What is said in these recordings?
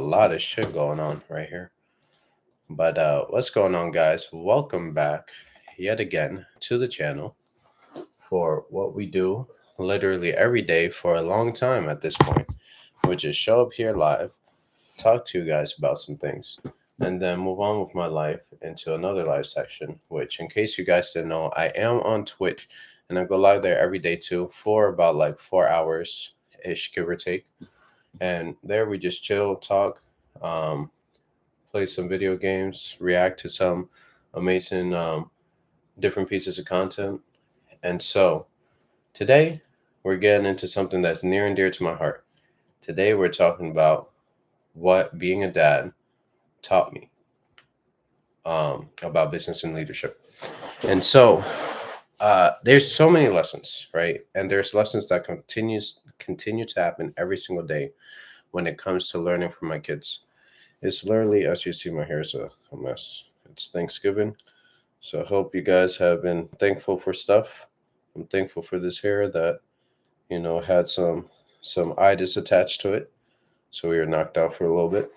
lot of shit going on right here. But what's going on, guys? Welcome back yet again to the channel for what we do literally every day for a long time at this point, which is show up here live, talk to you guys about some things, and then move on with my life into another live section. Which, in case you guys didn't know, I am on Twitch and I go live there every day too for about like 4 hours ish, give or take. And there we just chill, talk, um, play some video games, react to some amazing different pieces of content. And so today we're getting into something that's near and dear to my heart. Today we're talking about what being a dad taught me about business and leadership. And so there's so many lessons, right? And there's lessons that continue to happen every single day when it comes to learning from my kids. It's literally, as you see, my hair is a mess. It's Thanksgiving. So I hope you guys have been thankful for stuff. I'm thankful for this hair that, had some itis attached to it. So we were knocked out for a little bit.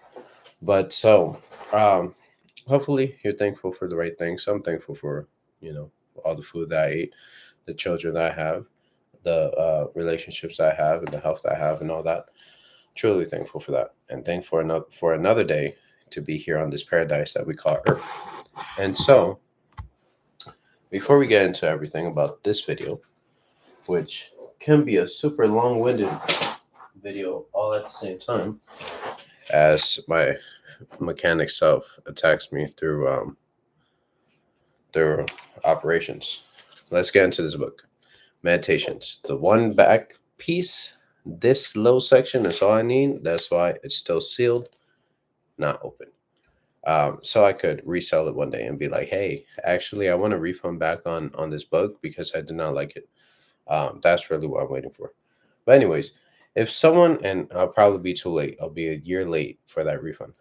But so um hopefully you're thankful for the right things. I'm thankful for, you know, all the food that I ate, the children that I have, the relationships that I have, and the health that I have, and all that. Truly thankful for that, and thankful for another day to be here on this paradise that we call Earth. And so, before we get into everything about this video, which can be a super long-winded video all at the same time, as my mechanic self attacks me through their operations. Let's get into this book. Meditations. The one back piece, this little section is all I need. That's why it's still sealed, not open. So I could resell it one day and be like, hey, actually, I want a refund back on this book because I did not like it. That's really what I'm waiting for. But anyways, if someone, and I'll probably be too late, I'll be a year late for that refund.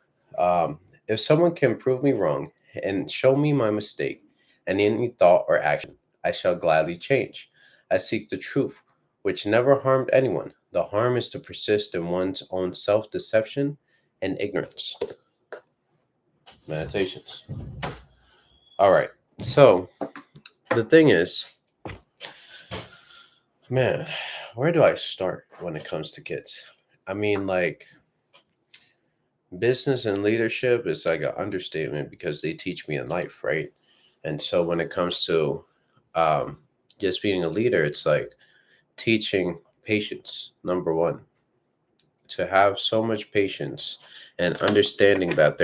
If someone can prove me wrong and show me my mistake and any thought or action, I shall gladly change. I seek the truth, which never harmed anyone. The harm is to persist in one's own self-deception and ignorance. Meditations. All right. So the thing is, man, where do I start when it comes to kids? I mean, like, business and leadership is like an understatement because they teach me in life, right? And so when it comes to um, just being a leader, it's like teaching patience, number one, to have so much patience and understanding that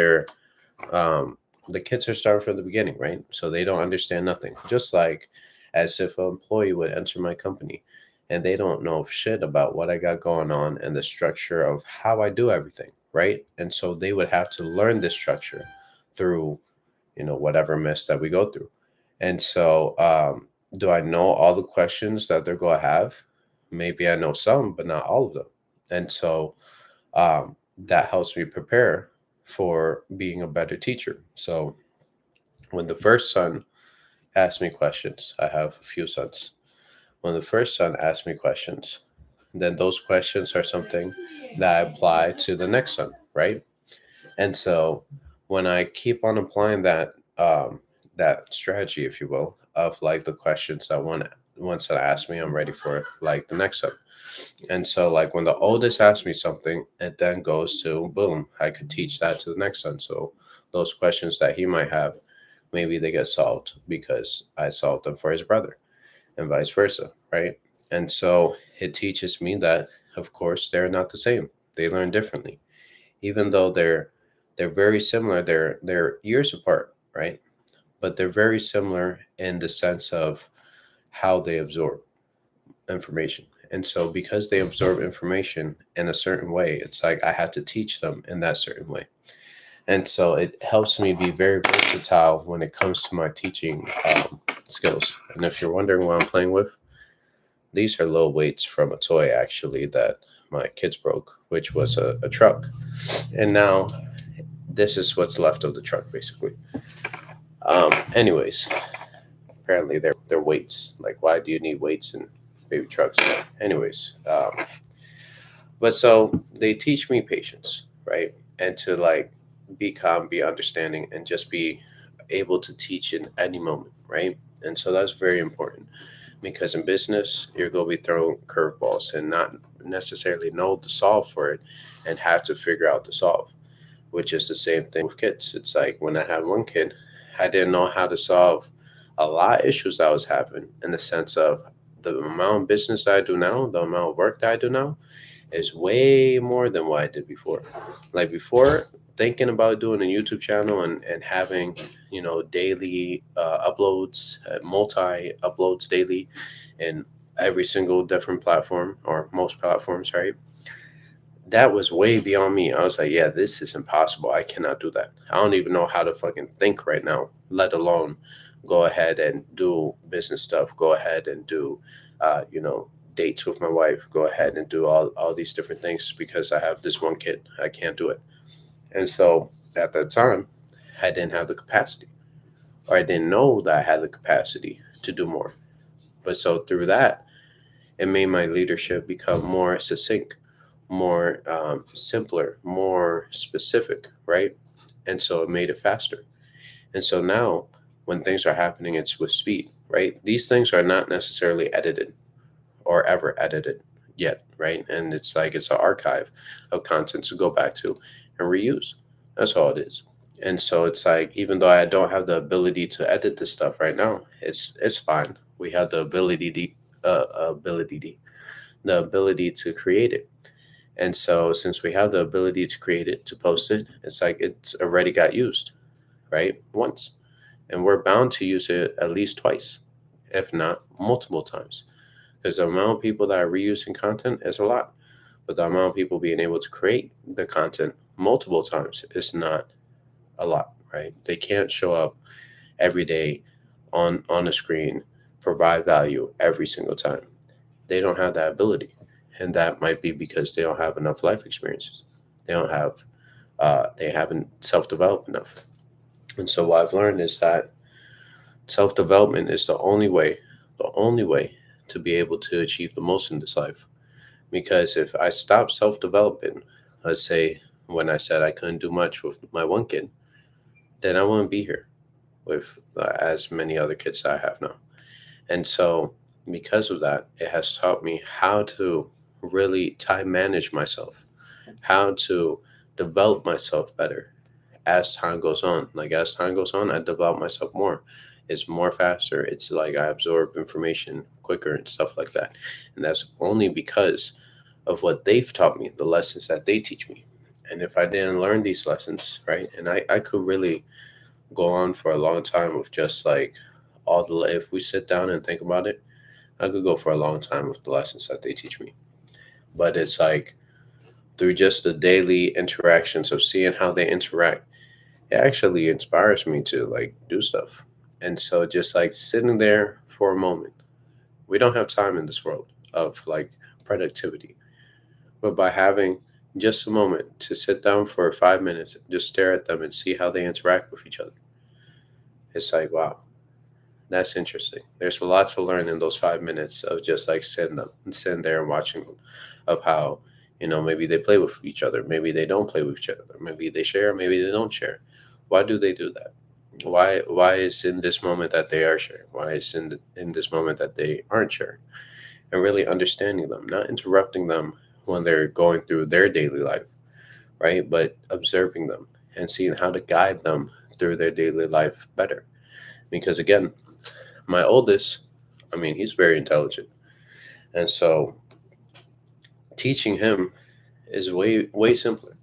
um, the kids are starting from the beginning, right? So they don't understand nothing. Just like as if an employee would enter my company and they don't know shit about what I got going on and the structure of how I do everything, right? And so they would have to learn this structure through, whatever mess that we go through. And so, do I know all the questions that they're going to have? Maybe I know some, but not all of them. And so, that helps me prepare for being a better teacher. So when the first son asked me questions, I have a few sons. When the first son asked me questions, then those questions are something that I apply to the next son, right? And so when I keep on applying that strategy, if you will, of like the questions that one son asked me, I'm ready for like the next son. And so, like, when the oldest asks me something, it then goes to boom, I could teach that to the next son. So, those questions that he might have, maybe they get solved because I solved them for his brother, and vice versa, right? And so, it teaches me that, of course, they're not the same. They learn differently, even though they're very similar. They're years apart, right? But they're very similar in the sense of how they absorb information. And so because they absorb information in a certain way, it's like I have to teach them in that certain way. And so it helps me be very versatile when it comes to my teaching skills. And if you're wondering what I'm playing with, these are low weights from a toy actually that my kids broke, which was a truck. And now this is what's left of the truck basically. Anyways, apparently they're weights. Like, why do you need weights in baby trucks? Anyways, but so they teach me patience, right? and to like be calm, be understanding, and just be able to teach in any moment, right? And so that's very important because in business, you're going to be throwing curveballs and not necessarily know the solve for it and have to figure out the solve, which is the same thing with kids. It's like when I had one kid, I didn't know how to solve a lot of issues I was having in the sense of the amount of business I do now, the amount of work that I do now is way more than what I did before. Like before, thinking about doing a YouTube channel and having, daily uploads, multi uploads daily in every single different platform or most platforms, right? That was way beyond me. I was like, yeah, this is impossible. I cannot do that. I don't even know how to fucking think right now, let alone go ahead and do business stuff, go ahead and do, dates with my wife, go ahead and do all these different things because I have this one kid. I can't do it. And so at that time, I didn't have the capacity, or I didn't know that I had the capacity to do more. But so through that, it made my leadership become more succinct, more simpler, more specific, right? And so it made it faster. And so now, when things are happening, it's with speed, right? These things are not necessarily edited or ever edited yet, right? And it's like it's an archive of content to go back to and reuse. That's all it is. And so it's like even though I don't have the ability to edit this stuff right now, it's fine. We have the the ability to create it. And so since we have the ability to create it, to post it, it's like it's already got used, right? Once. And we're bound to use it at least twice, if not multiple times. Because the amount of people that are reusing content is a lot. But the amount of people being able to create the content multiple times is not a lot, right? They can't show up every day on a screen, provide value every single time. They don't have that ability. And that might be because they don't have enough life experiences. They don't have they haven't self-developed enough. And so what I've learned is that self-development is the only way to be able to achieve the most in this life. Because if I stop self-developing, let's say when I said I couldn't do much with my one kid, then I wouldn't be here with as many other kids that I have now. And so because of that, it has taught me how to really time manage myself, how to develop myself better as time goes on. Like as time goes on, I develop myself more. It's more faster. It's like I absorb information quicker and stuff like that. And that's only because of what they've taught me, the lessons that they teach me. And if I didn't learn these lessons, right, and I could really go on for a long time with just like if we sit down and think about it, I could go for a long time with the lessons that they teach me. But it's like through just the daily interactions of seeing how they interact, it actually inspires me to like do stuff. And so just like sitting there for a moment, we don't have time in this world of like productivity, but by having just a moment to sit down for 5 minutes, just stare at them and see how they interact with each other, it's like, wow, that's interesting. There's a lot to learn in those 5 minutes of just like sitting there and watching them, of how, maybe they play with each other, maybe they don't play with each other, maybe they share, maybe they don't share. Why do they do that? Why is in this moment that they are sharing? Why is in this moment that they aren't sharing? And really understanding them, not interrupting them when they're going through their daily life, right? But observing them and seeing how to guide them through their daily life better. Because again, my oldest, I mean, he's very intelligent. And so teaching him is way simpler.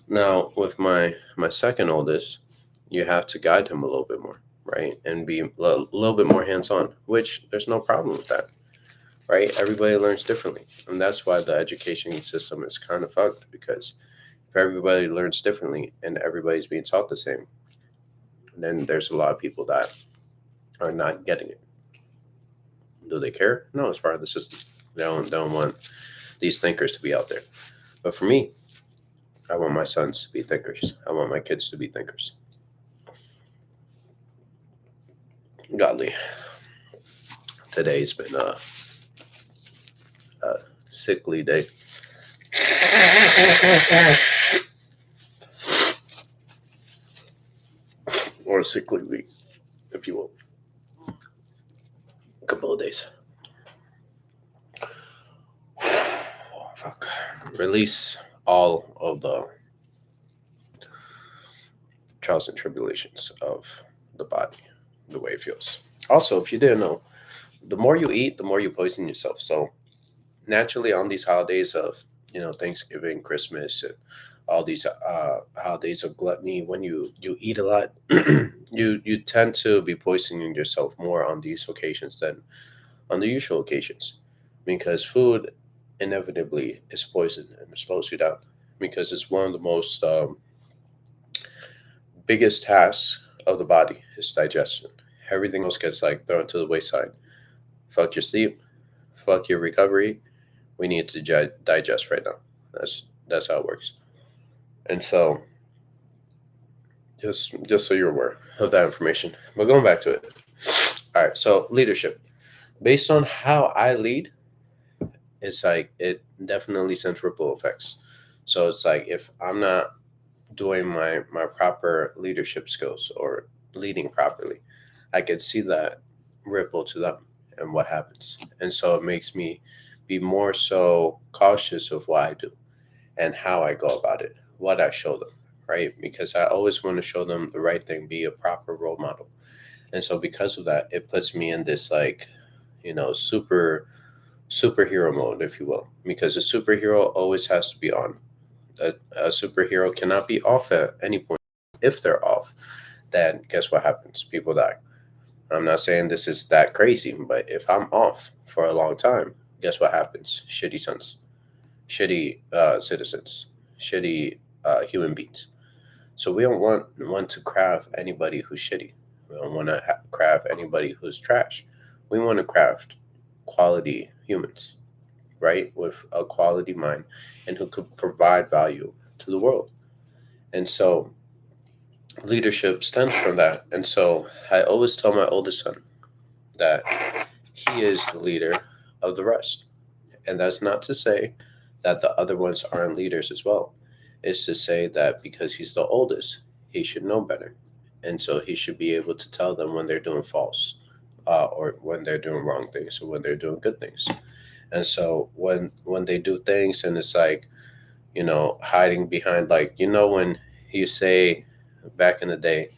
Now, with my second oldest, you have to guide him a little bit more, right? And be a little bit more hands-on, which there's no problem with that, right? Everybody learns differently. And that's why the education system is kind of fucked because if everybody learns differently and everybody's being taught the same, then there's a lot of people that are not getting it. Do they care? No, it's part of the system. They don't want these thinkers to be out there. But for me, I want my sons to be thinkers. I want my kids to be thinkers. Godly. Today's been a sickly day. Or a sickly week, if you will. A couple of days. Fuck. Release all of the trials and tribulations of the body, the way it feels. Also, if you didn't know, the more you eat, the more you poison yourself. So naturally, on these holidays of Thanksgiving, Christmas, and all these holidays of gluttony, when you eat a lot, you tend to be poisoning yourself more on these occasions than on the usual occasions, because food inevitably is poison and it slows you down, because it's one of the most biggest tasks of the body is digestion. Everything else gets like thrown to the wayside. Fuck your sleep, fuck your recovery. We need to digest right now. That's how it works. And so just so you're aware of that information. But going back to it. All right, so leadership. Based on how I lead, it's like it definitely sends ripple effects. So it's like if I'm not doing my proper leadership skills or leading properly, I could see that ripple to them and what happens. And so it makes me be more so cautious of what I do and how I go about it, what I show them, right? Because I always want to show them the right thing, be a proper role model. And so because of that, it puts me in this like, superhero mode, if you will, because a superhero always has to be on. A superhero cannot be off at any point. If they're off, then guess what happens? People die. I'm not saying this is that crazy, but if I'm off for a long time, guess what happens? Shitty sons, shitty citizens, shitty human beings. So we don't want to craft anybody who's shitty. We don't want to craft anybody who's trash. We want to craft quality humans, right, with a quality mind and who could provide value to the world. And so leadership stems from that. And so I always tell my oldest son that he is the leader of the rest. And that's not to say that the other ones aren't leaders as well. It's to say that because he's the oldest, he should know better. And so he should be able to tell them when they're doing false, or when they're doing wrong things, or when they're doing good things. And so when they do things and it's like, hiding behind, like, when you say back in the day,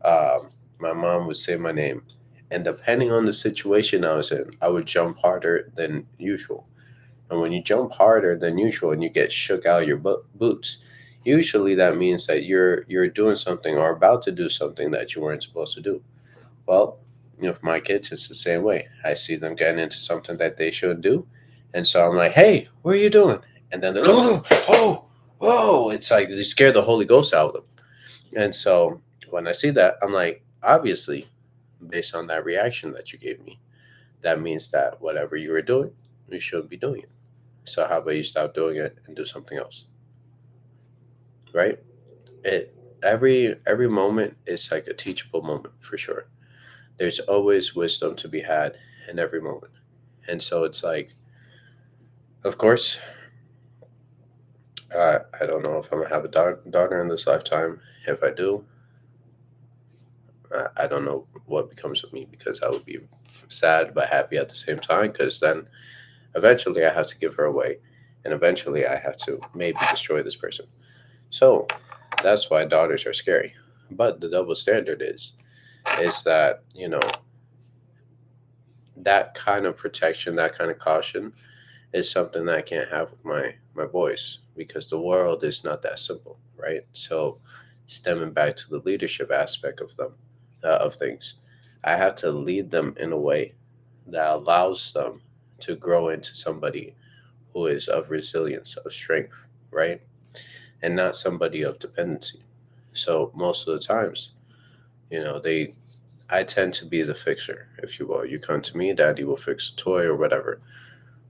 um, my mom would say my name, and depending on the situation I was in, I would jump harder than usual. And when you jump harder than usual and you get shook out of your boots, usually that means that you're doing something or about to do something that you weren't supposed to do. Well, for my kids, it's the same way. I see them getting into something that they shouldn't do, and so I'm like, "Hey, what are you doing?" And then they're, "Oh, whoa!" It's like they scare the Holy Ghost out of them. And so when I see that, I'm like, obviously, based on that reaction that you gave me, that means that whatever you were doing, you shouldn't be doing it. So how about you stop doing it and do something else, right? It every moment is like a teachable moment for sure. There's always wisdom to be had in every moment. And so it's like, of course, I don't know if I'm gonna have a daughter in this lifetime. If I do, I don't know what becomes of me, because I would be sad but happy at the same time. Because then eventually I have to give her away, and eventually I have to maybe destroy this person. So that's why daughters are scary. But the double standard is that that kind of protection, that kind of caution is something that I can't have with my boys, because the world is not that simple, right? So stemming back to the leadership aspect of them, of things, I have to lead them in a way that allows them to grow into somebody who is of resilience, of strength, right? And not somebody of dependency. So most of the times, they I tend to be the fixer, if you will. You come to me, daddy will fix a toy or whatever.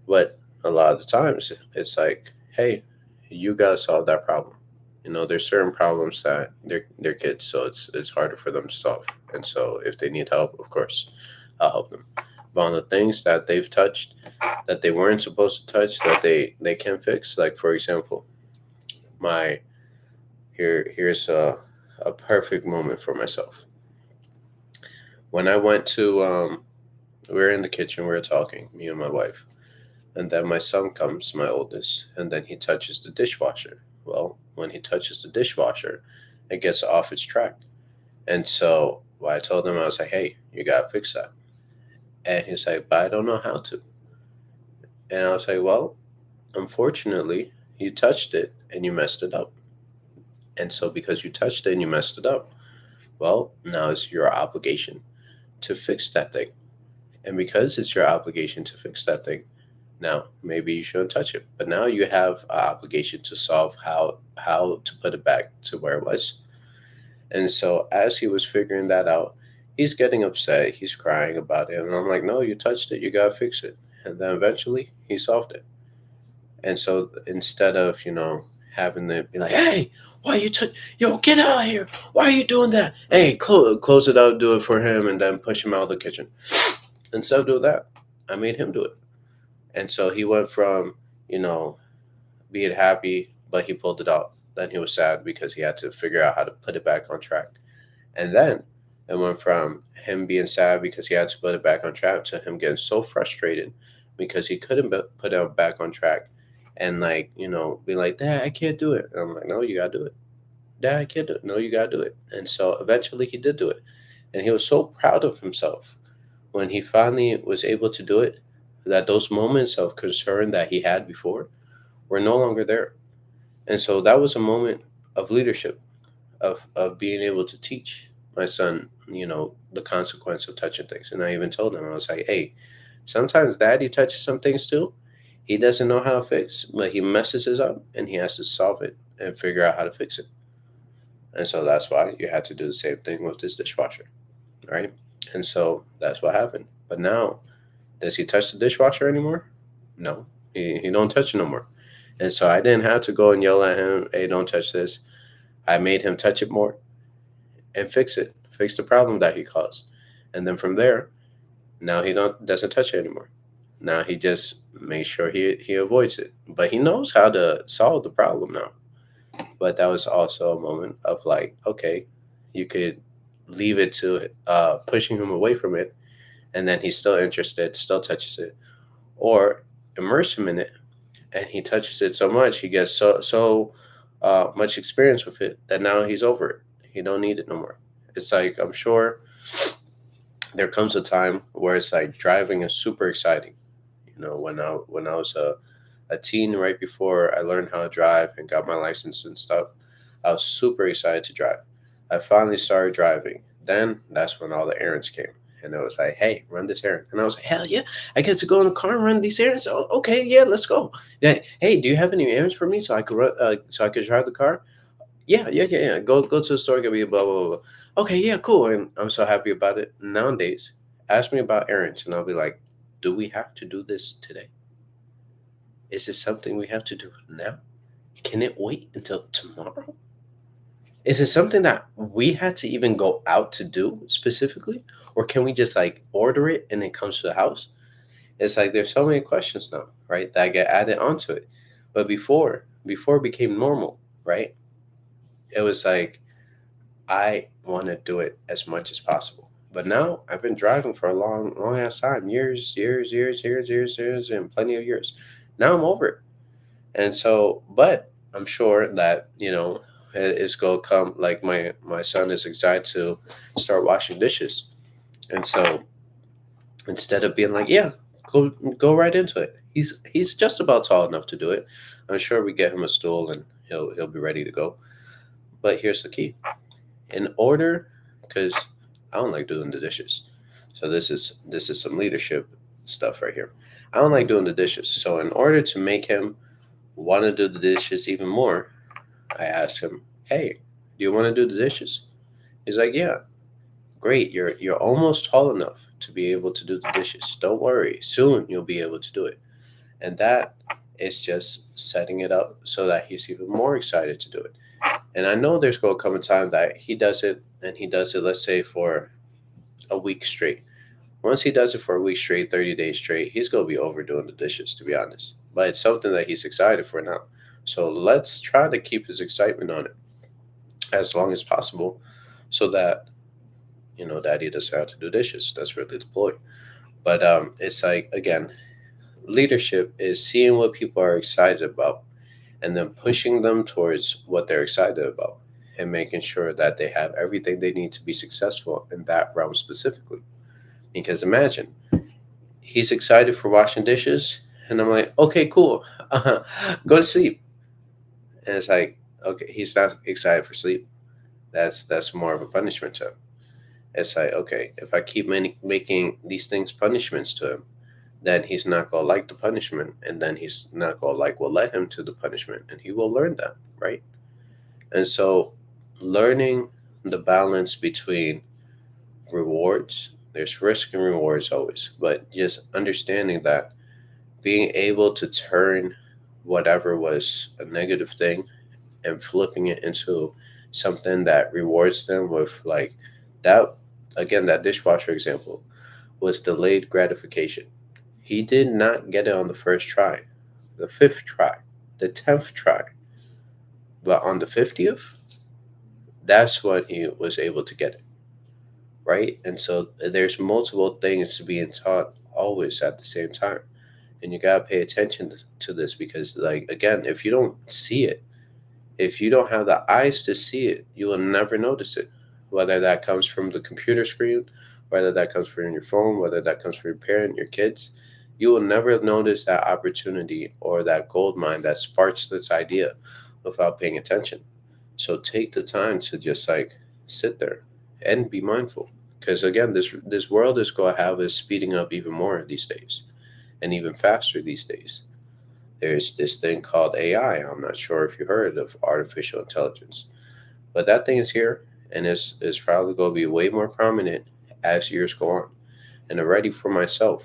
But a lot of the times it's like, hey, you gotta solve that problem. There's certain problems that they're kids, so it's harder for them to solve. And so if they need help, of course, I'll help them. about the things that they've touched that they weren't supposed to touch that they can fix. Like for example, my here's a perfect moment for myself. When I went to we were in the kitchen, we were talking, me and my wife, and then my son comes, my oldest, and then he touches the dishwasher. Well, when he touches the dishwasher, it gets off its track. And so well, I told him, I was like, hey, you gotta fix that. And he's like, but I don't know how to. And I was like, well, unfortunately, you touched it and you messed it up. And so because you touched it and you messed it up, well, now it's your obligation to fix that thing. And because it's your obligation to fix that thing, now maybe you shouldn't touch it. But now you have an obligation to solve how to put it back to where it was. And so as he was figuring that out, he's getting upset. He's crying about it. And I'm like, no, you touched it. You got to fix it. And then eventually he solved it. And so instead of, having to be like, hey, why you touch? Yo, get out of here. Why are you doing that? Hey, close it out, do it for him, and then push him out of the kitchen. Instead of doing that, I made him do it. And so he went from, you know, being happy, but he pulled it out. Then he was sad because he had to figure out how to put it back on track. And then it went from him being sad because he had to put it back on track to him getting so frustrated because he couldn't put it back on track and like, be like, Dad, I can't do it. And I'm like, no, you gotta do it. Dad, I can't do it. No, you gotta do it. And so eventually he did do it. And he was so proud of himself when he finally was able to do it that those moments of concern that he had before were no longer there. And so that was a moment of leadership, of being able to teach my son, the consequence of touching things. And I even told him, I was like, hey, sometimes daddy touches some things too. He doesn't know how to fix, but he messes it up and he has to solve it and figure out how to fix it. And so that's why you had to do the same thing with this dishwasher, right? And so that's what happened. But now, does he touch the dishwasher anymore? No, he don't touch it no more. And so I didn't have to go and yell at him, hey, don't touch this. I made him touch it more and fix the problem that he caused. And then from there, now he don't doesn't touch it anymore. Now he just makes sure he avoids it. But he knows how to solve the problem now. But that was also a moment of like, okay, you could leave it to pushing him away from it, and then he's still interested, still touches it, or immerse him in it, and he touches it so much, he gets so much experience with it that now he's over it. He don't need it no more. It's like I'm sure there comes a time where it's like driving is super exciting. When I was a teen right before I learned how to drive and got my license and stuff, I was super excited to drive. I finally started driving. Then that's when all the errands came. And it was like, hey, run this errand. And I was like, hell yeah, I get to go in the car and run these errands. Oh, okay, yeah, let's go. Yeah, hey, do you have any errands for me so I could run, so I could drive the car? Yeah, yeah, yeah, yeah. Go to the store, get me a blah blah blah. Okay, yeah, cool. And I'm so happy about it. Nowadays, ask me about errands, and I'll be like, do we have to do this today? Is it something we have to do now? Can it wait until tomorrow? Is it something that we had to even go out to do specifically? Or can we just like order it and it comes to the house? It's like there's so many questions now, right? That get added onto it. But before it became normal, right? It was like I want to do it as much as possible. But now I've been driving for a long, long ass time, years, and plenty of years. Now I'm over it. And so, but I'm sure that it's gonna come. Like my son is excited to start washing dishes, and so instead of being like, yeah, go right into it. He's just about tall enough to do it. I'm sure we get him a stool and he'll be ready to go. But here's the key: in order, because I don't like doing the dishes, so this is some leadership stuff right here. I don't like doing the dishes, so in order to make him want to do the dishes even more, I asked him, "Hey, do you want to do the dishes?" He's like, "Yeah." Great, you're almost tall enough to be able to do the dishes. Don't worry, soon you'll be able to do it. And that is just setting it up so that he's even more excited to do it. And I know there's going to come a time that he does it and he does it, let's say, for a week straight. Once he does it for a week straight, 30 days straight, he's going to be overdoing the dishes, to be honest. But it's something that he's excited for now. So let's try to keep his excitement on it as long as possible so that, daddy doesn't have to do dishes. That's really the point. But it's like, again, leadership is seeing what people are excited about and then pushing them towards what they're excited about and making sure that they have everything they need to be successful in that realm specifically. Because imagine he's excited for washing dishes, and I'm like, okay, cool, go to sleep. And it's like, okay, he's not excited for sleep. That's more of a punishment to him. It's like, okay, if I keep making these things punishments to him, then he's not gonna like the punishment, and then he's not gonna like what led him to the punishment, and he will learn that, right? And so, learning the balance between rewards, there's risk and rewards always, but just understanding that being able to turn whatever was a negative thing and flipping it into something that rewards them with like that, again, that dishwasher example was delayed gratification. He did not get it on the first try, the fifth try, the 10th try, but on the 50th, that's when he was able to get it, right? And so there's multiple things being taught always at the same time. And you got to pay attention to this because, like, again, if you don't see it, if you don't have the eyes to see it, you will never notice it. Whether that comes from the computer screen, whether that comes from your phone, whether that comes from your parent, your kids, you will never notice that opportunity or that gold mine that sparks this idea without paying attention. So take the time to just like sit there and be mindful. Because again, this world is going to have us speeding up even more these days and even faster these days. There's this thing called AI. I'm not sure if you heard of artificial intelligence, but that thing is here and is probably going to be way more prominent as years go on. And already for myself,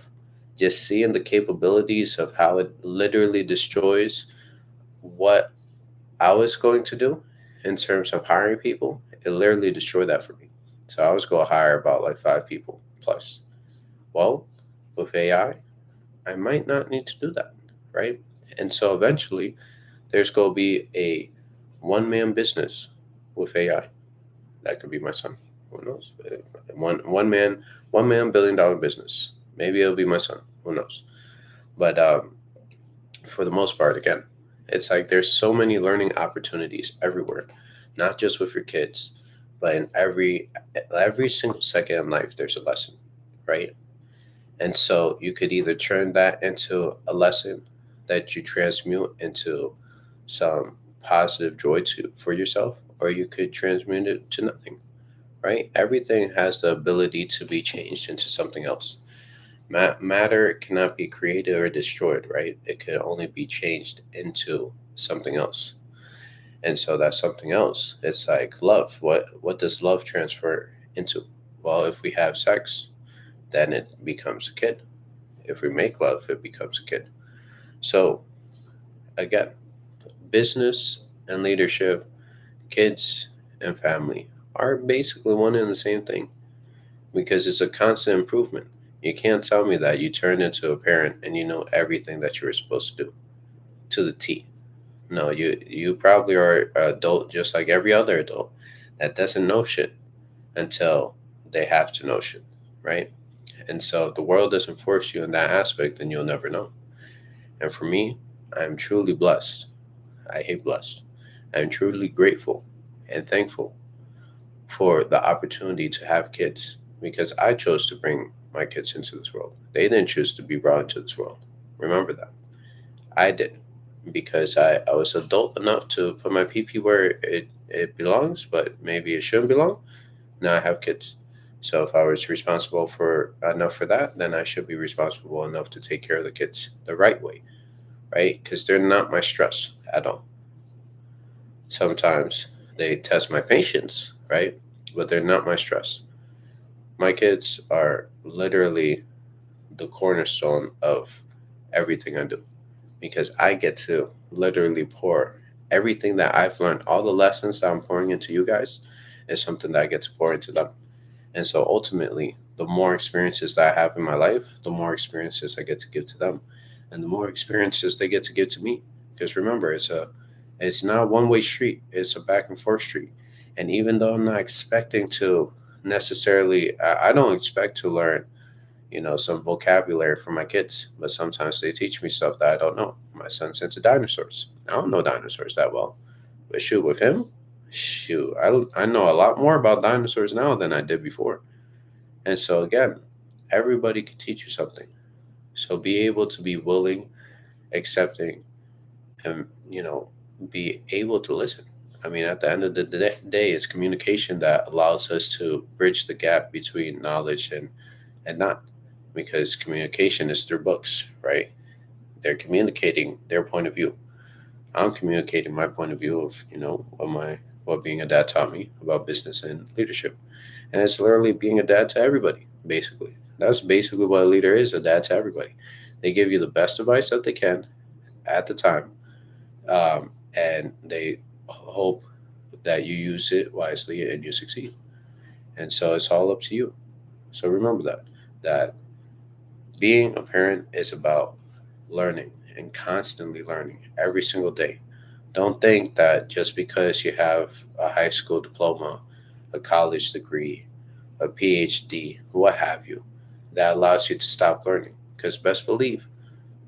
just seeing the capabilities of how it literally destroys what I was going to do in terms of hiring people, it literally destroyed that for me. So I was going to hire about like 5 people plus. Well, with AI, I might not need to do that, right? And so eventually, there's going to be a one-man business with AI. That could be my son. Who knows? One man billion-dollar business. Maybe it'll be my son. Who knows? But for the most part, again, it's like there's so many learning opportunities everywhere, not just with your kids, but in every single second in life, there's a lesson, right? And so you could either turn that into a lesson that you transmute into some positive joy for yourself, or you could transmute it to nothing, right? Everything has the ability to be changed into something else. Matter cannot be created or destroyed, right? It can only be changed into something else. And so that's something else. It's like love. What does love transfer into? Well, if we have sex, then it becomes a kid. If we make love, it becomes a kid. So again, business and leadership, kids and family are basically one and the same thing because it's a constant improvement. You can't tell me that you turned into a parent and you know everything that you were supposed to do to the T. No, you probably are an adult just like every other adult that doesn't know shit until they have to know shit, right? And so if the world doesn't force you in that aspect, then you'll never know. And for me, I'm truly blessed. I hate blessed. I'm truly grateful and thankful for the opportunity to have kids because I chose to bring my kids into this world. They didn't choose to be brought into this world. Remember that. I did because I was adult enough to put my PP where it belongs, but maybe it shouldn't belong. Now I have kids. So if I was responsible for enough for that, then I should be responsible enough to take care of the kids the right way, right? Because they're not my stress at all. Sometimes they test my patience, right? But they're not my stress. My kids are literally the cornerstone of everything I do because I get to literally pour everything that I've learned, all the lessons that I'm pouring into you guys is something that I get to pour into them. And so ultimately, the more experiences that I have in my life, the more experiences I get to give to them, and the more experiences they get to give to me. Because remember, it's not a one-way street; it's a back and forth street. And even though I'm not expecting to necessarily, I don't expect to learn, some vocabulary from my kids, but sometimes they teach me stuff that I don't know. My son's into dinosaurs. I don't know dinosaurs that well, but shoot, with him, shoot, I know a lot more about dinosaurs now than I did before. And so again, everybody can teach you something. So be able to be willing, accepting, and be able to listen. I mean, at the end of the day, it's communication that allows us to bridge the gap between knowledge and not, because communication is through books, right? They're communicating their point of view. I'm communicating my point of view of what being a dad taught me about business and leadership, and it's literally being a dad to everybody. Basically, that's basically what a leader is: a dad to everybody. They give you the best advice that they can at the time, and they hope that you use it wisely and you succeed. And so it's all up to you. So remember that being a parent is about learning and constantly learning every single day. Don't think that just because you have a high school diploma, a college degree, a PhD, what have you, that allows you to stop learning. Because best believe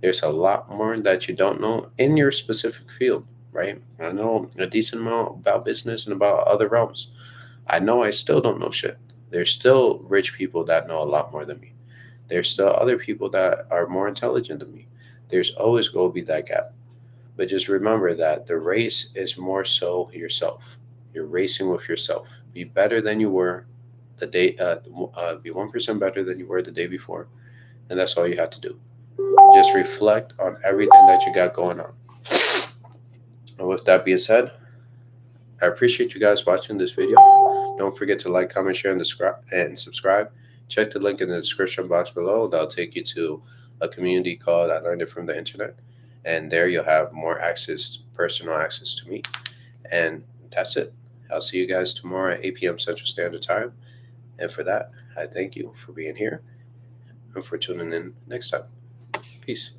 there's a lot more that you don't know in your specific field, right? I know a decent amount about business and about other realms. I know I still don't know shit. There's still rich people that know a lot more than me. There's still other people that are more intelligent than me. There's always going to be that gap. But just remember that the race is more so yourself. You're racing with yourself. Be better than you were be 1% better than you were the day before. And that's all you have to do. Just reflect on everything that you got going on. And with that being said, I appreciate you guys watching this video. Don't forget to like, comment, share, and subscribe. Check the link in the description box below. That'll take you to a community called I Learned It From the Internet. And there you'll have more access, personal access to me. And that's it. I'll see you guys tomorrow at 8 p.m. Central Standard Time. And for that, I thank you for being here and for tuning in next time. Peace.